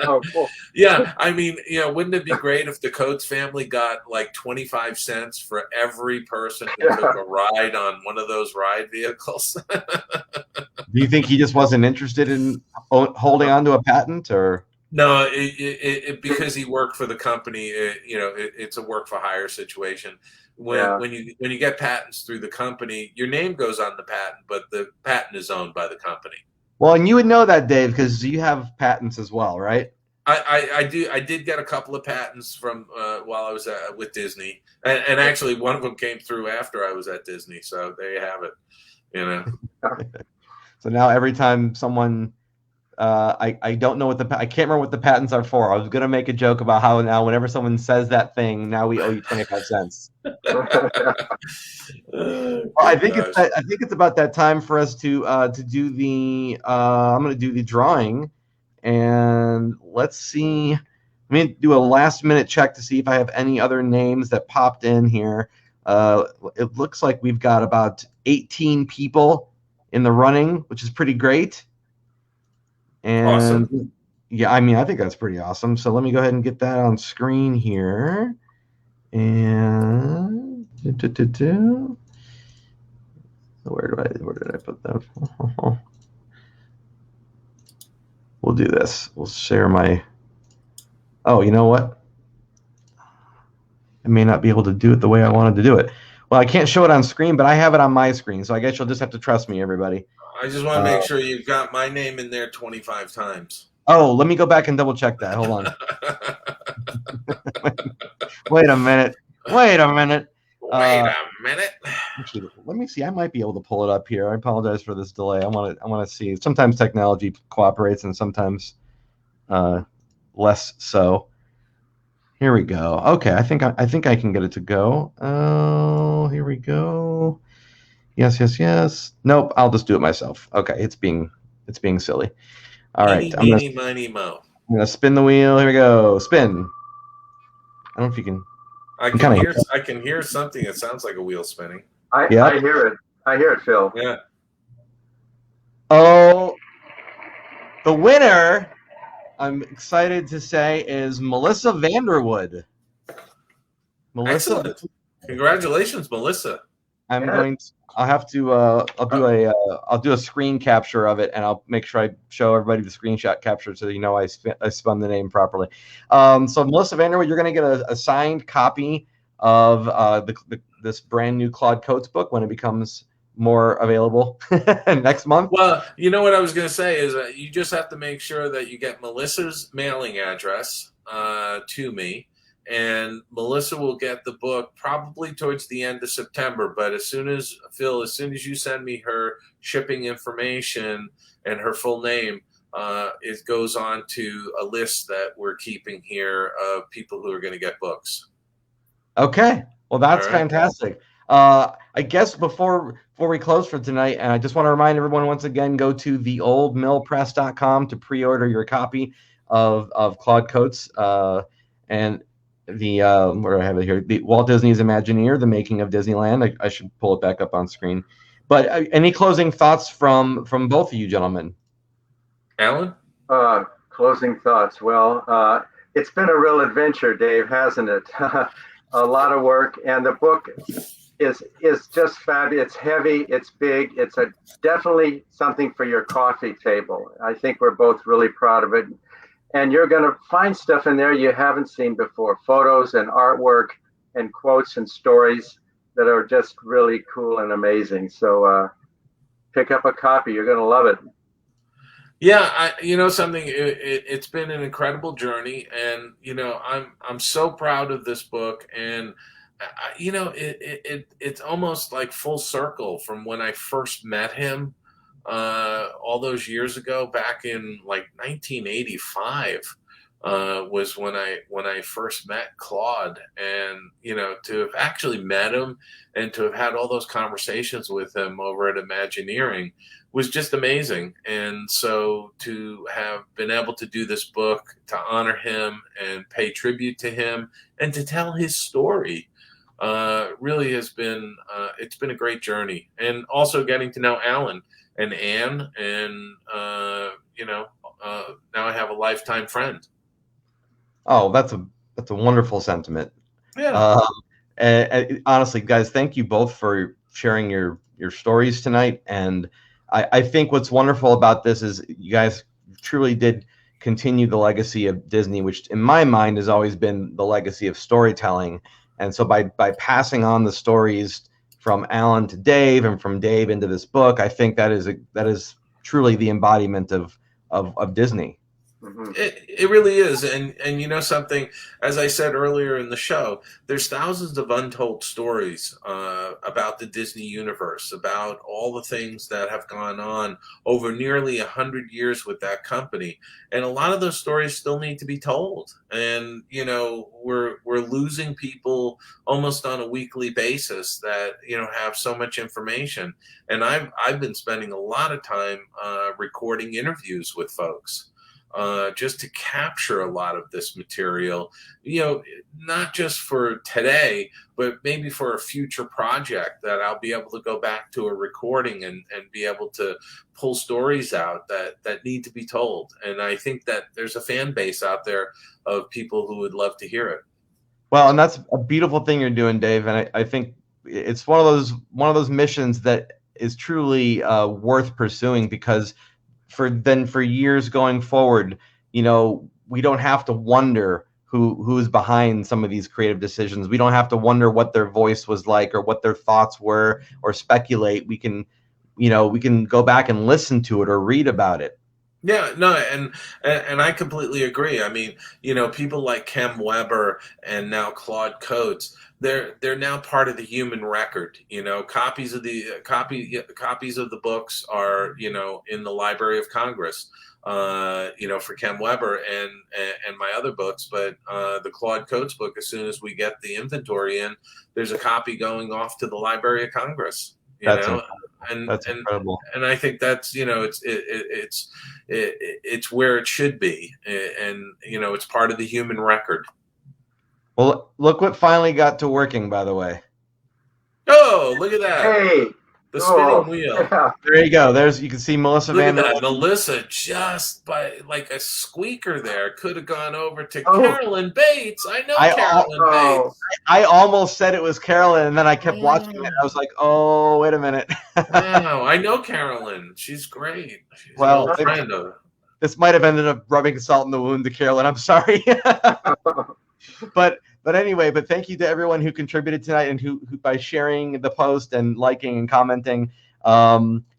Oh, cool. Yeah, I mean, wouldn't it be great if the Coates family got like 25 cents for every person who took a ride on one of those ride vehicles? Do you think he just wasn't interested in holding on to a patent, or? No, because he worked for the company, it's a work for hire situation. When you get patents through the company, your name goes on the patent, but the patent is owned by the company. Well, and you would know that, Dave, because you have patents as well, right? I do. I did get a couple of patents from while I was with Disney, and actually one of them came through after I was at Disney. So there you have it. So now every time someone, I don't know I can't remember what the patents are for. I was gonna make a joke about how now whenever someone says that thing, now we owe you 25 cents. Well, I think it's about that time for us to do the. I'm gonna do the drawing, and let's see Let me do a last minute check to see if I have any other names that popped in here. It looks like we've got about 18 people in the running, which is pretty great. And Awesome. yeah, I mean, I think that's pretty awesome. So let me go ahead and get that on screen here. And where did I put that? We'll do this. We'll share my. Oh, you know what? I may not be able to do it the way I wanted to do it. Well, I can't show it on screen, but I have it on my screen, so I guess you'll just have to trust me, everybody. I just want to make sure you've got my name in there 25 times. Oh, let me go back and double check that. Hold on. Wait a minute. Wait a minute. Actually, let me see. I might be able to pull it up here. I apologize for this delay. I want to see. Sometimes technology cooperates, and sometimes less so. Here we go. Okay, I think I can get it to go. Oh, here we go. Yes. Nope, I'll just do it myself. Okay, it's being silly. All right, I'm gonna spin the wheel. Here we go. Spin. I don't know if you can. I can hear something that sounds like a wheel spinning. I hear it. I hear it, Phil. Yeah. Oh, the winner, I'm excited to say, is Melissa Vanderwood. Melissa, excellent. Congratulations, Melissa. I'll do a screen capture of it, and I'll make sure I show everybody the screenshot capture so I spun the name properly. So Melissa Vanderwood, you're going to get a signed copy of this brand new Claude Coates book when it becomes more available next month. Well, you know what I was going to say is you just have to make sure that you get Melissa's mailing address to me. And Melissa will get the book probably towards the end of September. But as soon as you send me her shipping information and her full name, it goes on to a list that we're keeping here of people who are going to get books. Okay. Well, that's fantastic. I guess before we close for tonight, and I just want to remind everyone once again, go to theoldmillpress.com to pre-order your copy of Claude Coates and the where do I have it here? The Walt Disney's Imagineer, The Making of Disneyland. I should pull it back up on screen. But any closing thoughts from both of you gentlemen? Alan? Closing thoughts. Well, it's been a real adventure, Dave, hasn't it? A lot of work, and the book is just fabulous. It's heavy, it's big, it's definitely something for your coffee table. I think we're both really proud of it. And you're going to find stuff in there you haven't seen before, photos and artwork and quotes and stories that are just really cool and amazing. So pick up a copy. You're going to love it. Yeah, something. It's been an incredible journey, and I'm so proud of this book. And it's almost like full circle from when I first met him all those years ago, back in like 1985. Was when I first met Claude, and to have actually met him and to have had all those conversations with him over at Imagineering was just amazing. And so to have been able to do this book to honor him and pay tribute to him and to tell his story really has been it's been a great journey. And also getting to know Alan and Anne, and now I have a lifetime friend. Oh, that's a wonderful sentiment. Yeah. And honestly, guys, thank you both for sharing your stories tonight. And I think what's wonderful about this is you guys truly did continue the legacy of Disney, which in my mind has always been the legacy of storytelling. And so by passing on the stories from Alan to Dave and from Dave into this book, I think that is truly the embodiment of Disney. Mm-hmm. It really is. And something, as I said earlier in the show, there's thousands of untold stories about the Disney universe, about all the things that have gone on over nearly 100 years with that company. And a lot of those stories still need to be told. And, we're losing people almost on a weekly basis that, have so much information. And I've been spending a lot of time recording interviews with folks. just to capture a lot of this material, not just for today, but maybe for a future project that I'll be able to go back to a recording and be able to pull stories out that need to be told. And I think that there's a fan base out there of people who would love to hear it. Well, and that's a beautiful thing you're doing, Dave. And I think it's one of those missions that is truly worth pursuing, because for years going forward, we don't have to wonder who's behind some of these creative decisions. We don't have to wonder what their voice was like or what their thoughts were or speculate. We can go back and listen to it or read about it. Yeah, no, and I completely agree. I mean, people like Kem Weber and now Claude Coates, they're now part of the human record. Copies of the books are in the Library of Congress. For Kem Weber and my other books, but the Claude Coates book, as soon as we get the inventory in, there's a copy going off to the Library of Congress. That's incredible. And I think that's it's where it should be, and it's part of the human record. Well, look what finally got to working, by the way. Oh, look at that! Hey. The spinning wheel. Yeah. There you go. You can see Melissa Look Van at that. Melissa, just by like a squeaker there, could have gone over to Carolyn Bates. I know Carolyn Bates. I almost said it was Carolyn, and then I kept watching it. I was like, oh, wait a minute. Wow, I know Carolyn. She's great. She's this might have ended up rubbing salt in the wound to Carolyn. I'm sorry. But anyway, thank you to everyone who contributed tonight and who by sharing the post and liking and commenting.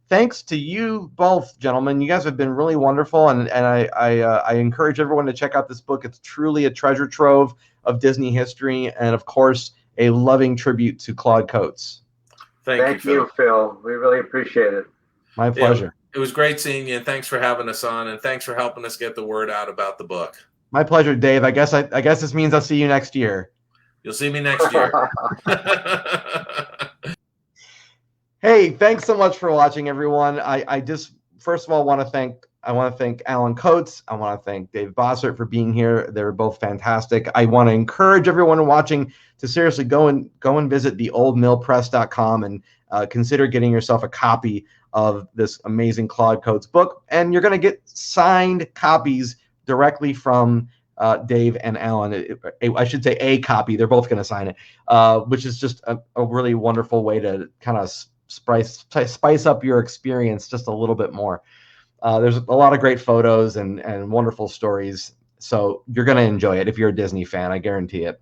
Thanks to you both, gentlemen. You guys have been really wonderful, and I encourage everyone to check out this book. It's truly a treasure trove of Disney history, and of course, a loving tribute to Claude Coates. Thank you, Phil. We really appreciate it. My pleasure. It was great seeing you, and thanks for having us on, and thanks for helping us get the word out about the book. My pleasure, Dave. I guess this means I'll see you next year. You'll see me next year. Hey, thanks so much for watching, everyone. I just first of all want to thank Alan Coates. I want to thank Dave Bossert for being here. They were both fantastic. I want to encourage everyone watching to seriously go and visit theoldmillpress.com and consider getting yourself a copy of this amazing Claude Coates book. And you're going to get signed copies directly from Dave and Alan. I should say a copy. They're both going to sign it, which is just a really wonderful way to kind of spice up your experience just a little bit more. There's a lot of great photos and wonderful stories, so you're going to enjoy it if you're a Disney fan. I guarantee it.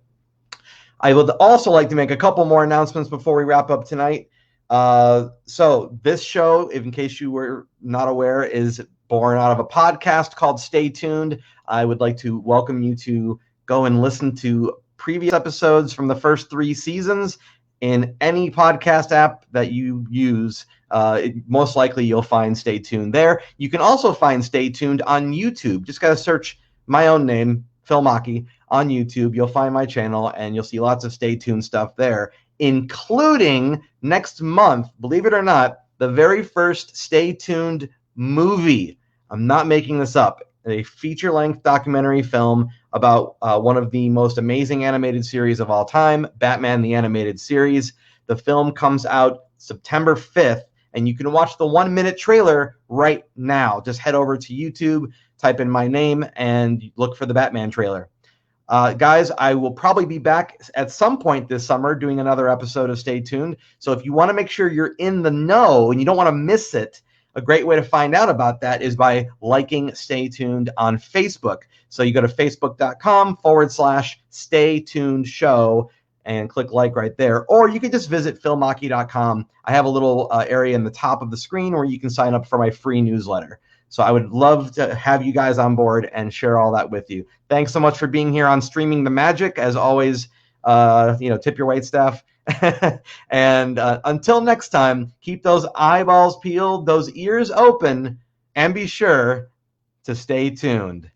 I would also like to make a couple more announcements before we wrap up tonight. So this show, in case you were not aware, is born out of a podcast called Stay Tuned. I would like to welcome you to go and listen to previous episodes from the first 3 seasons in any podcast app that you use. Most likely you'll find Stay Tuned there. You can also find Stay Tuned on YouTube. Just got to search my own name, Phil Machi, on YouTube. You'll find my channel, and you'll see lots of Stay Tuned stuff there, including next month, believe it or not, the very first Stay Tuned movie. I'm not making this up. A feature-length documentary film about one of the most amazing animated series of all time, Batman the Animated Series. The film comes out September 5th, and you can watch the 1-minute trailer right now. Just head over to YouTube, type in my name, and look for the Batman trailer. Guys, I will probably be back at some point this summer doing another episode of Stay Tuned. So if you want to make sure you're in the know and you don't want to miss it, a great way to find out about that is by liking Stay Tuned on Facebook. So you go to facebook.com/Stay Tuned Show and click like right there. Or you can just visit philmachi.com. I have a little area in the top of the screen where you can sign up for my free newsletter. So I would love to have you guys on board and share all that with you. Thanks so much for being here on Streaming the Magic. As always, tip your waitstaff. And until next time, keep those eyeballs peeled, those ears open, and be sure to stay tuned.